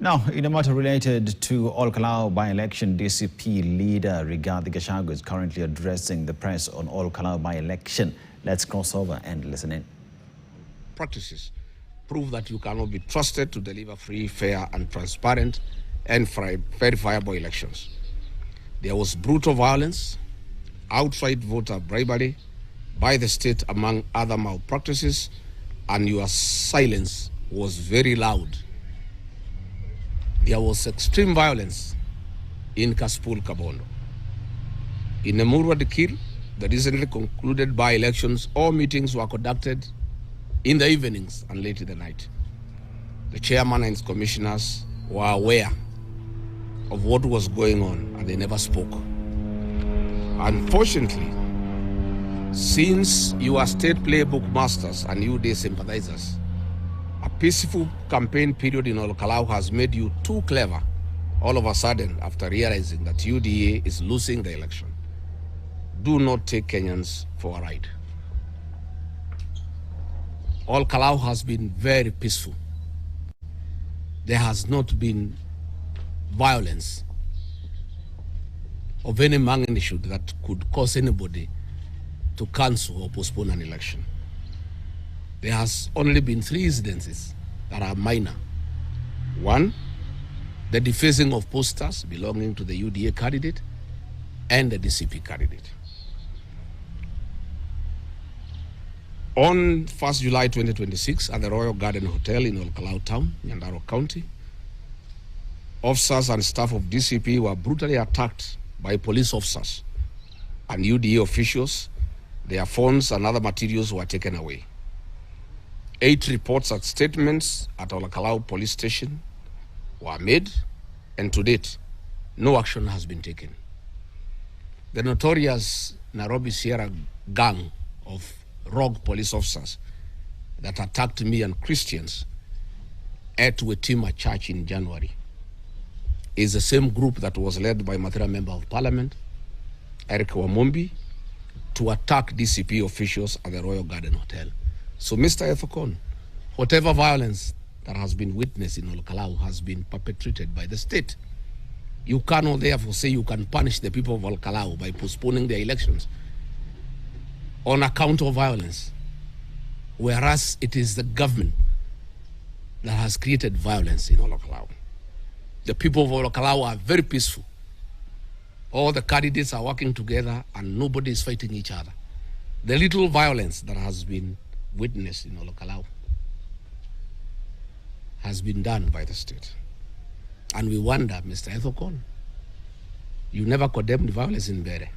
Now, in a matter related to Ol-Kalou by-election, DCP leader Rigathi Gachagua is currently addressing the press on Ol-Kalou by-election. Let's cross over and listen in. Practices prove that you cannot be trusted to deliver free, fair, and transparent and verifiable elections. There was brutal violence, outright voter bribery by the state, among other malpractices, and your silence was very loud. There was extreme violence in Kaspul Kabondo. In Emurua Dikir, the recently concluded by-elections, all meetings were conducted in the evenings and late in the night. The chairman and his commissioners were aware of what was going on and they never spoke. Unfortunately, since you are state playbook masters and UDA sympathizers, a peaceful campaign period in Ol-Kalou has made you too clever all of a sudden after realizing that UDA is losing the election. Do not take Kenyans for a ride. Ol-Kalou has been very peaceful. There has not been violence of any magnitude that could cause anybody to cancel or postpone an election. There has only been 3 incidences that are minor. 1, the defacing of posters belonging to the UDA candidate and the DCP candidate. On 1st July 2026 at the Royal Garden Hotel in Ol-Kalou Town, Nyandarua County, officers and staff of DCP were brutally attacked by police officers and UDA officials. Their phones and other materials were taken away. 8 reports and statements at Ol-Kalou police station were made, and to date, no action has been taken. The notorious Nairobi Sierra gang of rogue police officers that attacked me and Christians at Wetima Church in January is the same group that was led by Matatu Member of Parliament, Eric Wamombi, to attack DCP officials at the Royal Garden Hotel. So, Mr. Ethokon, whatever violence that has been witnessed in Ol-Kalou has been perpetrated by the state. You cannot therefore say you can punish the people of Ol-Kalou by postponing their elections on account of violence, whereas it is the government that has created violence in Ol-Kalou. The people of Ol-Kalou are very peaceful. All the candidates are working together and nobody is fighting each other. The little violence that has been witnessed in Ol-Kalou has been done by the state. And we wonder, Mr. Ethokon, you never condemned violence in Bere.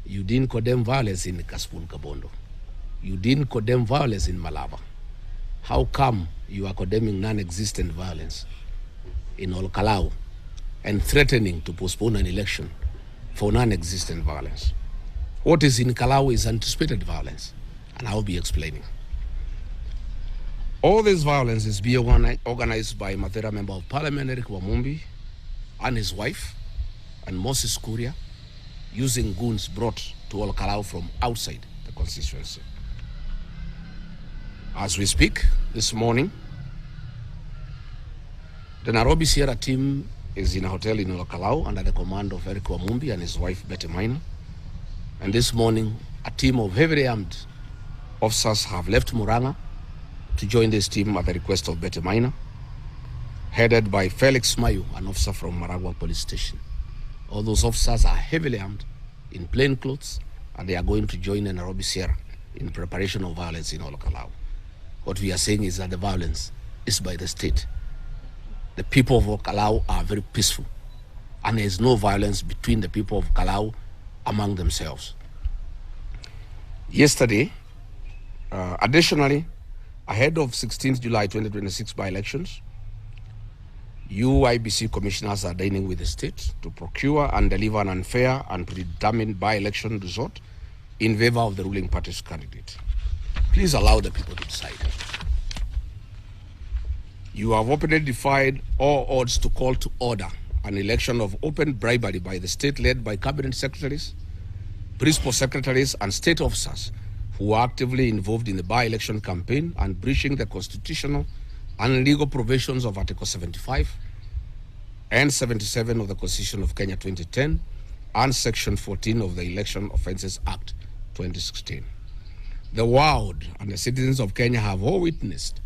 You didn't condemn violence in Kaspul Kabondo. You didn't condemn violence in Malaba. How come you are condemning non-existent violence in Ol-Kalou and threatening to postpone an election for non-existent violence? What is in Kalou is anticipated violence, and I'll be explaining. All this violence is being organized by Matatu Member of Parliament, Eric Wamombi, and his wife, and Moses Kuria, using goons brought to Ol-Kalou from outside the constituency. As we speak this morning, the Nairobi Sierra team is in a hotel in Ol-Kalou under the command of Eric Wamombi and his wife Betty Minor. And this morning, a team of heavily armed officers have left Muranga to join this team at the request of Betty Minor, headed by Felix Mayu, an officer from Maragua Police Station. All those officers are heavily armed in plain clothes, and they are going to join the Nairobi Sierra in preparation of violence in Ol-Kalou. What we are saying is that the violence is by the state. The people of Ol-Kalou are very peaceful, and there is no violence between the people of Kalou among themselves. Yesterday, additionally, ahead of 16th July 2026 by-elections, IEBC commissioners are dining with the state to procure and deliver an unfair and predetermined by-election result in favor of the ruling party's candidate. Please allow the people to decide. You have openly defied all odds to call to order an election of open bribery by the state led by cabinet secretaries, principal secretaries, and state officers who were actively involved in the by-election campaign and breaching the constitutional and legal provisions of Article 75 and 77 of the Constitution of Kenya 2010 and Section 14 of the Election Offences Act 2016. The world and the citizens of Kenya have all witnessed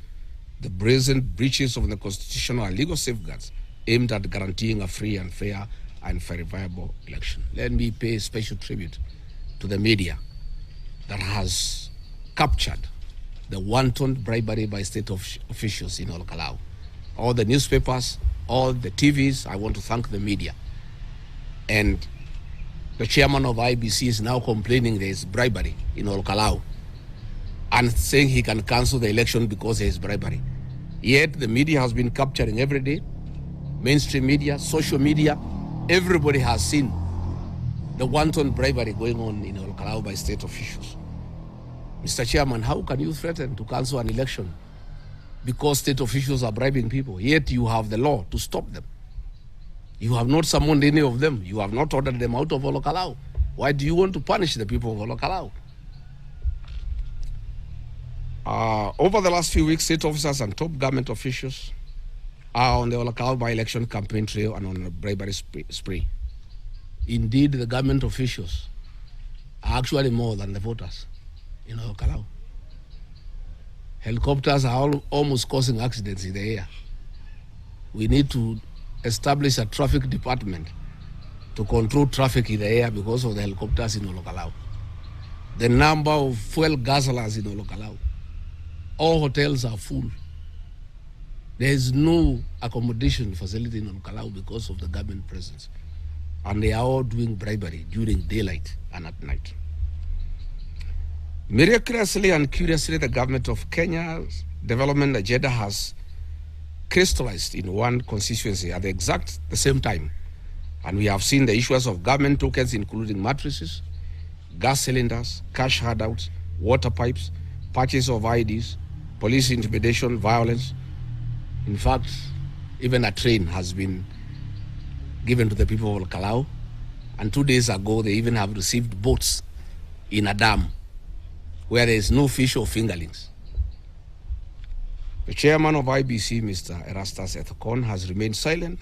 the brazen breaches of the constitutional and legal safeguards aimed at guaranteeing a free and fair and verifiable election. Let me pay special tribute to the media that has captured the wanton bribery by state officials in Olkalau. All the newspapers, all the TVs, I want to thank the media. And the chairman of IEBC is now complaining there is bribery in Olkalau and saying he can cancel the election because there is bribery. Yet the media has been capturing every day, mainstream media, social media, everybody has seen the wanton bribery going on in Olkalau by state officials. Mr. Chairman, how can you threaten to cancel an election because state officials are bribing people, yet you have the law to stop them? You have not summoned any of them. You have not ordered them out of Olkalau. Why do you want to punish the people of Olkalau? Over the last few weeks, state officers and top government officials are on the Olkalau by-election campaign trail and on a bribery spree. Indeed, the government officials are actually more than the voters in Olkalau. Helicopters are almost causing accidents in the air. We need to establish a traffic department to control traffic in the air because of the helicopters in Olkalau. The number of fuel guzzlers in Olkalau. All hotels are full. There is no accommodation facility in Olkalau because of the government presence. And they are all doing bribery during daylight and at night. Miraculously and curiously, the government of Kenya's development agenda has crystallized in one constituency at the same time. And we have seen the issues of government tokens, including mattresses, gas cylinders, cash handouts, water pipes, purchase of IDs, police intimidation, violence. In fact, even a train has been given to the people of Olkalau. And 2 days ago, they even have received boats in a dam where there is no fish or fingerlings. The chairman of IEBC, Mr. Erastus Ethekon, has remained silent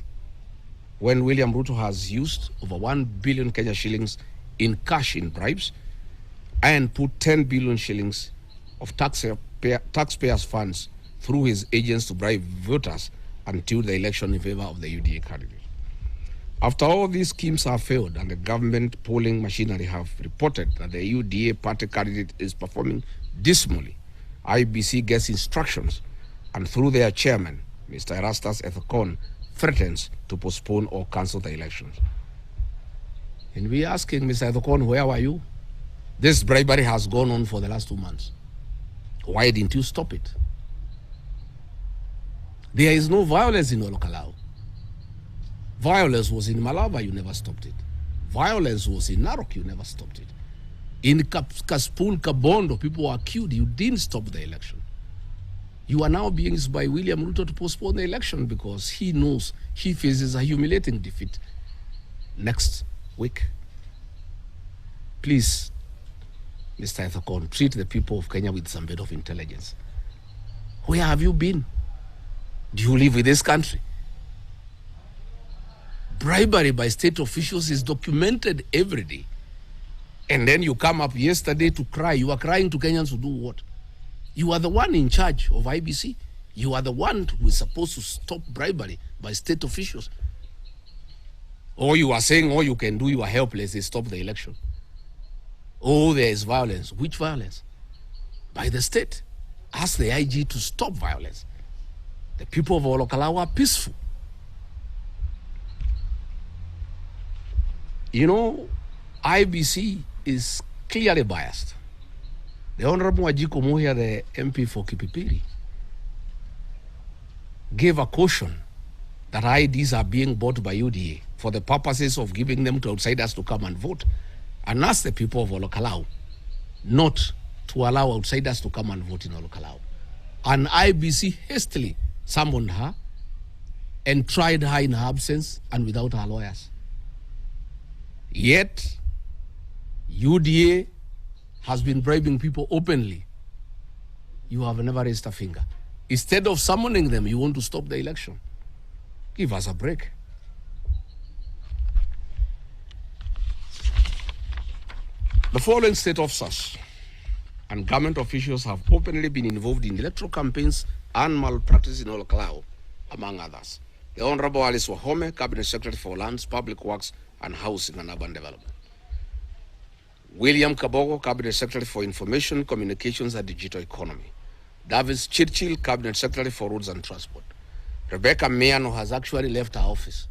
when William Ruto has used over 1 billion Kenya shillings in cash in bribes and put 10 billion shillings of taxpayers' funds through his agents to bribe voters until the election in favor of the UDA candidate. After all these schemes have failed and the government polling machinery have reported that the UDA party candidate is performing dismally, IEBC gets instructions and through their chairman, Mr. Erastus Ethekon, threatens to postpone or cancel the elections. And we are asking Mr. Ethekon, where were you? This bribery has gone on for the last 2 months. Why didn't you stop it? There is no violence in Olkalau. Violence was in Malava, you never stopped it. Violence was in Narok, you never stopped it. In Kaspul, Kabondo, people were killed, you didn't stop the election. You are now being used by William Ruto to postpone the election because he knows he faces a humiliating defeat next week. Please, Mr. Ethekon, treat the people of Kenya with some bit of intelligence. Where have you been? Do you live in this country? Bribery by state officials is documented every day. And then you come up yesterday to cry. You are crying to Kenyans to do what? You are the one in charge of IEBC. You are the one who is supposed to stop bribery by state officials. Or you are saying all you can do, you are helpless, they stop the election. Oh, there is violence. Which violence? By the state. Ask the IG to stop violence. The people of Olkalau are peaceful. You know, IEBC is clearly biased. The Honorable Wajiko Muhia, the MP for Kipipiri, gave a caution that IDs are being bought by UDA for the purposes of giving them to outsiders to come and vote, and asked the people of Olkalau not to allow outsiders to come and vote in Olkalau. And IEBC hastily summoned her and tried her in her absence and without her lawyers. Yet, UDA has been bribing people openly. You have never raised a finger. Instead of summoning them, you want to stop the election. Give us a break. The following state officers and government officials have openly been involved in electoral campaigns and malpractice in Olkalau, among others. The Honorable Alice Wahome, Cabinet Secretary for Lands, Public Works and Housing and Urban Development. William Kabogo, Cabinet Secretary for Information, Communications and Digital Economy. Davis Chirchil, Cabinet Secretary for Roads and Transport. Rebecca Miano has actually left her office.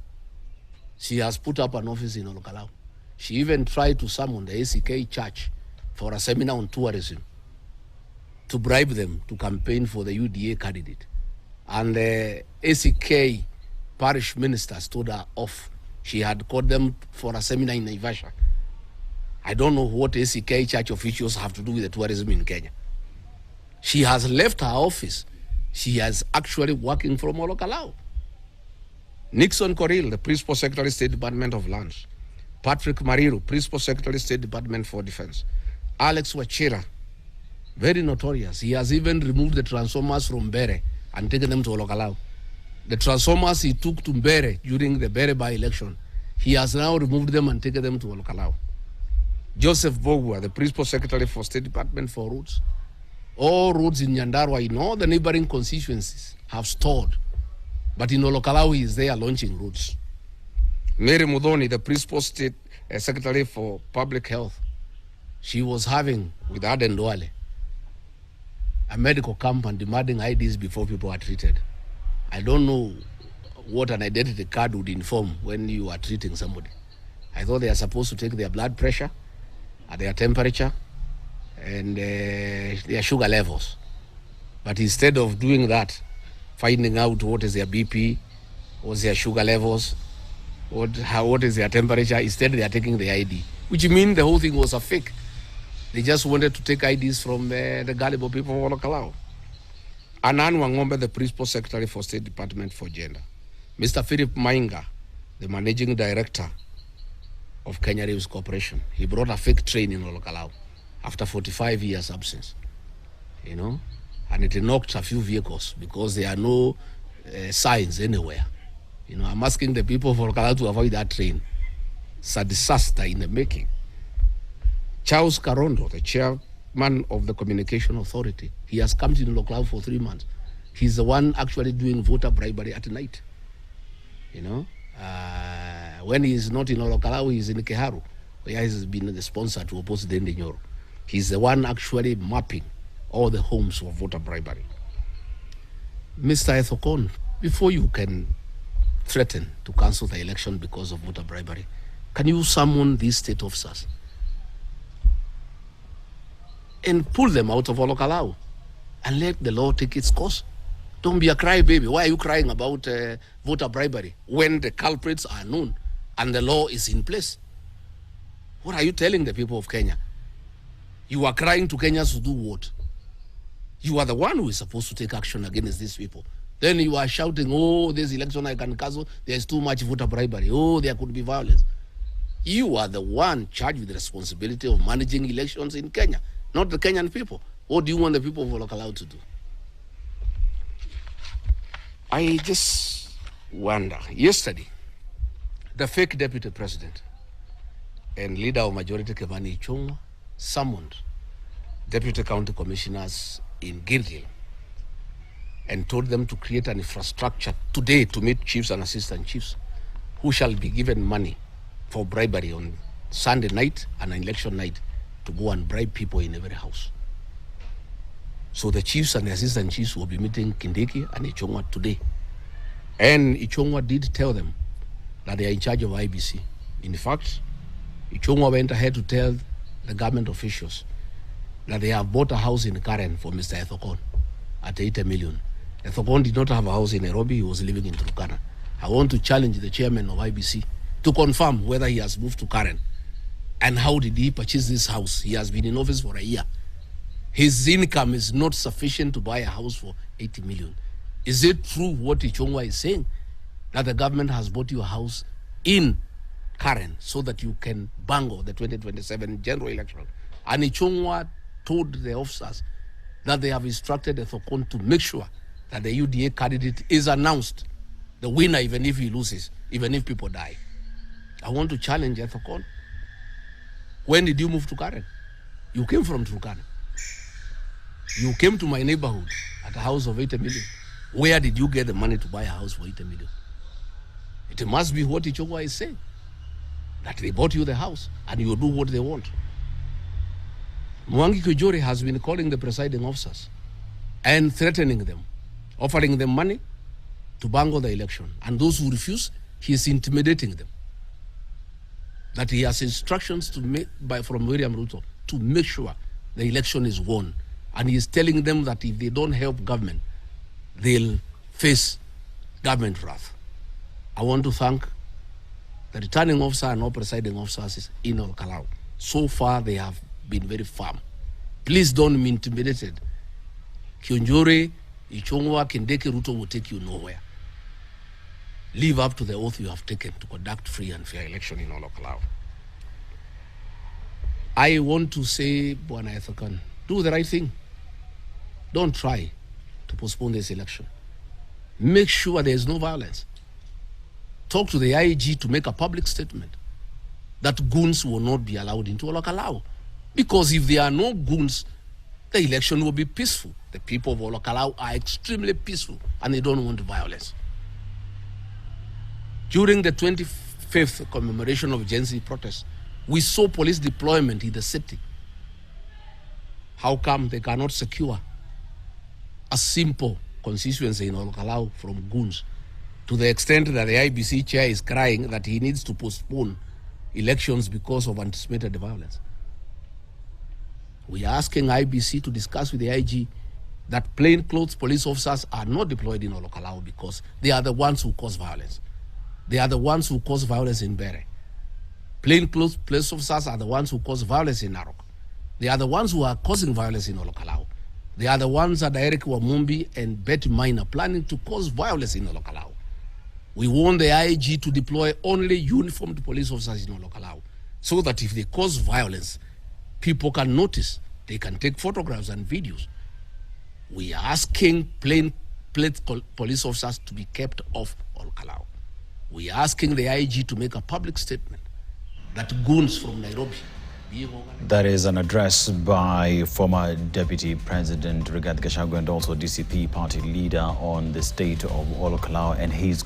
She has put up an office in Olkalau. She even tried to summon the ACK Church for a seminar on tourism to bribe them to campaign for the UDA candidate. And the ACK parish minister stood her off. She had called them for a seminar in Naivasha. I don't know what ACK church officials have to do with the tourism in Kenya. She has left her office. She is actually working from Olkalau. Nixon Coril, the Principal Secretary, State Department of Lands. Patrick Mariru, Principal Secretary, State Department for Defense. Alex Wachira, very notorious. He has even removed the transformers from Bere and taken them to Olkalau. The transformers he took to Bere during the Bere by-election, he has now removed them and taken them to Olkalau. Joseph Bogwa, the Principal Secretary for State Department for Roads. All roads in Nyandarua, in all the neighboring constituencies, have stalled. But in Olkalau, he is there launching roads. Mary Mudhoni, the Principal State Secretary for Public Health, she was having, with Aden Duale, a medical camp and demanding IDs before people are treated. I don't know what an identity card would inform when you are treating somebody. I thought they are supposed to take their blood pressure, their temperature, and their sugar levels. But instead of doing that, finding out what is their BP, what's their sugar levels, what is their temperature, instead they are taking the ID, which means the whole thing was a fake. They just wanted to take IDs from the gullible people of Olkalau. Anan Wangombe, the Principal Secretary for State Department for Gender. Mr. Philip Mainga, the Managing Director of Kenya Rails Corporation. He brought a fake train in Olkalau after 45 years absence, and it knocked a few vehicles because there are no signs anywhere. I'm asking the people of Olkalau to avoid that train. It's a disaster in the making. Charles Karondo, the chairman of the Communication Authority, he has come to Olkalau for 3 months. He's the one actually doing voter bribery at night. When he's not in Olkalau, he's in Keharu, where he's been the sponsor to oppose Dende Nyoro. He's the one actually mapping all the homes for voter bribery. Mr. Ethokon, before you can threaten to cancel the election because of voter bribery, can you summon these state officers and pull them out of Olkalau and let the law take its course? Don't be a crybaby. Why are you crying about voter bribery when the culprits are known and the law is in place? What are you telling the people of Kenya? You are crying to Kenyans to do what? You are the one who is supposed to take action against these people. Then you are shouting, oh, this election I can cancel, there's too much voter bribery, oh, there could be violence. You are the one charged with the responsibility of managing elections in Kenya, not the Kenyan people. What do you want the people of Olkalau to do? I just wonder. Yesterday, the fake deputy president and leader of majority Kevani Ichung'wa summoned deputy county commissioners in Gilgil and told them to create an infrastructure today to meet chiefs and assistant chiefs who shall be given money for bribery on Sunday night and election night to go and bribe people in every house. So the chiefs and the assistant chiefs will be meeting Kindiki and Ichung'wa today. And Ichung'wa did tell them that they are in charge of IEBC. In fact, Ichung'wa went ahead to tell the government officials that they have bought a house in Karen for Mr. Ethokon at 80 million. Ethokon did not have a house in Nairobi, he was living in Turkana. I want to challenge the chairman of IEBC to confirm whether he has moved to Karen and how did he purchase this house. He has been in office for a year. His income is not sufficient to buy a house for 80 million. Is it true what Ichung'wa is saying, that the government has bought you a house in Karen so that you can bangle the 2027 general election? And Ichung'wa told the officers that they have instructed Ethokon to make sure that the UDA candidate is announced the winner, even if he loses, even if people die. I want to challenge Ethicon. When did you move to Karen? You came from Turkana. You came to my neighborhood at a house of 80 million. Where did you get the money to buy a house for 80 million? It must be what Ichogwa is saying, that they bought you the house and you do what they want. Mwangi Kujori has been calling the presiding officers and threatening them, offering them money to bungle the election. And those who refuse, he is intimidating them. That he has instructions to make from William Ruto to make sure the election is won. And he is telling them that if they don't help government, they'll face government wrath. I want to thank the returning officer and all presiding officers in Olkalau. So far, they have been very firm. Please don't be intimidated. Kionjore, Ichongwa, Kindeki, Ruto will take you nowhere. Live up to the oath you have taken to conduct free and fair election in Olkalau. I want to say, Bwana Ethicon, do the right thing. Don't try to postpone this election. Make sure there is no violence. Talk to the IG to make a public statement that goons will not be allowed into Olkalau. Because if there are no goons, the election will be peaceful. The people of Olkalau are extremely peaceful and they don't want violence. During the 25th commemoration of Gen Z protests, we saw police deployment in the city. How come they cannot secure a simple constituency in Olkalau from goons, to the extent that the IEBC chair is crying that he needs to postpone elections because of anticipated violence? We are asking IEBC to discuss with the IG that plainclothes police officers are not deployed in Olkalau because they are the ones who cause violence. They are the ones who cause violence in Bere. Plainclothes police officers are the ones who cause violence in Narok. They are the ones who are causing violence in Olkalau. They are the ones that Eric Wamumbi and Betty Mine are planning to cause violence in Olkalau. We want the IG to deploy only uniformed police officers in Olkalau, so that if they cause violence, people can notice, they can take photographs and videos. We are asking plainclothes police officers to be kept off Olkalau. We are asking the IG to make a public statement that goons from Nairobi. That is an address by former Deputy President Rigathi Gachagua and also DCP party leader on the state of Olkalau and his